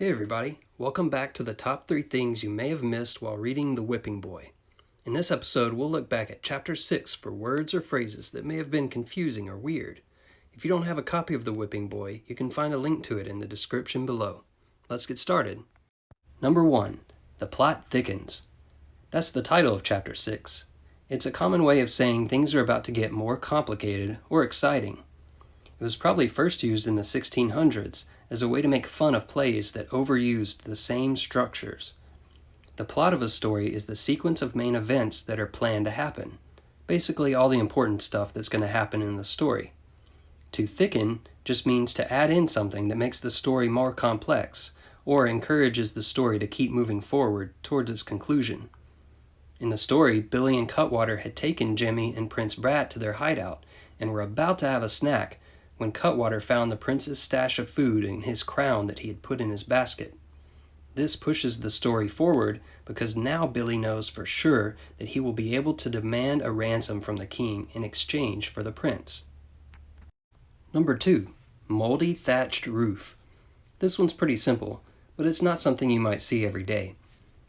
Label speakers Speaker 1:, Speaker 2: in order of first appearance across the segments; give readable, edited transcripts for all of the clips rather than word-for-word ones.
Speaker 1: Hey everybody, welcome back to the top 3 things you may have missed while reading The Whipping Boy. In this episode, we'll look back at Chapter 6 for words or phrases that may have been confusing or weird. If you don't have a copy of The Whipping Boy, you can find a link to it in the description below. Let's get started. Number 1. The Plot Thickens. That's the title of Chapter 6. It's a common way of saying things are about to get more complicated or exciting. It was probably first used in the 1600s as a way to make fun of plays that overused the same structures. The plot of a story is the sequence of main events that are planned to happen. Basically all the important stuff that's going to happen in the story. To thicken just means to add in something that makes the story more complex, or encourages the story to keep moving forward towards its conclusion. In the story, Billy and Cutwater had taken Jimmy and Prince Brat to their hideout, and were about to have a snack, when Cutwater found the prince's stash of food and his crown that he had put in his basket. This pushes the story forward because now Billy knows for sure that he will be able to demand a ransom from the king in exchange for the prince. Number 2. Mouldy thatched roof. This one's pretty simple, but it's not something you might see every day.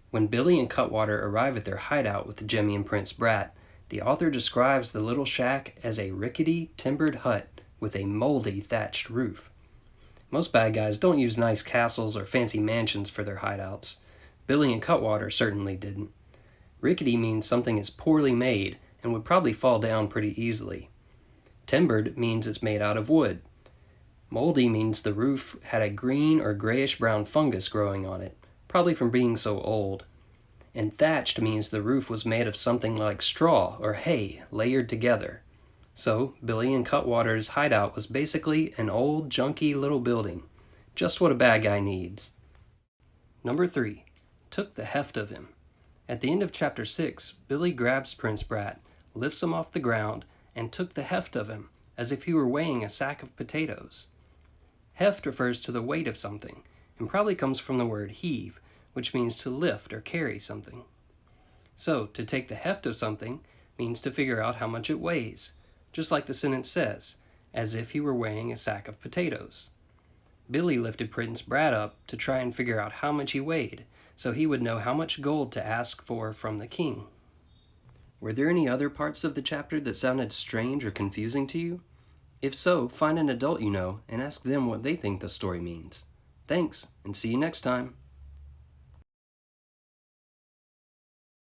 Speaker 1: When Billy and Cutwater arrive at their hideout with Jimmy and Prince Brat, the author describes the little shack as a rickety, timbered hut with a moldy thatched roof. Most bad guys don't use nice castles or fancy mansions for their hideouts. Billy and Cutwater certainly didn't. Rickety means something is poorly made and would probably fall down pretty easily. Timbered means it's made out of wood. Moldy means the roof had a green or grayish-brown fungus growing on it, probably from being so old. And thatched means the roof was made of something like straw or hay layered together. So, Billy and Cutwater's hideout was basically an old, junky little building. Just what a bad guy needs. Number 3. Took the heft of him. At the end of Chapter 6, Billy grabs Prince Brat, lifts him off the ground, and took the heft of him, as if he were weighing a sack of potatoes. Heft refers to the weight of something, and probably comes from the word heave, which means to lift or carry something. So, to take the heft of something means to figure out how much it weighs, just like the sentence says, as if he were weighing a sack of potatoes. Billy lifted Prince Brat up to try and figure out how much he weighed, so he would know how much gold to ask for from the king. Were there any other parts of the chapter that sounded strange or confusing to you? If so, find an adult you know and ask them what they think the story means. Thanks, and see you next time.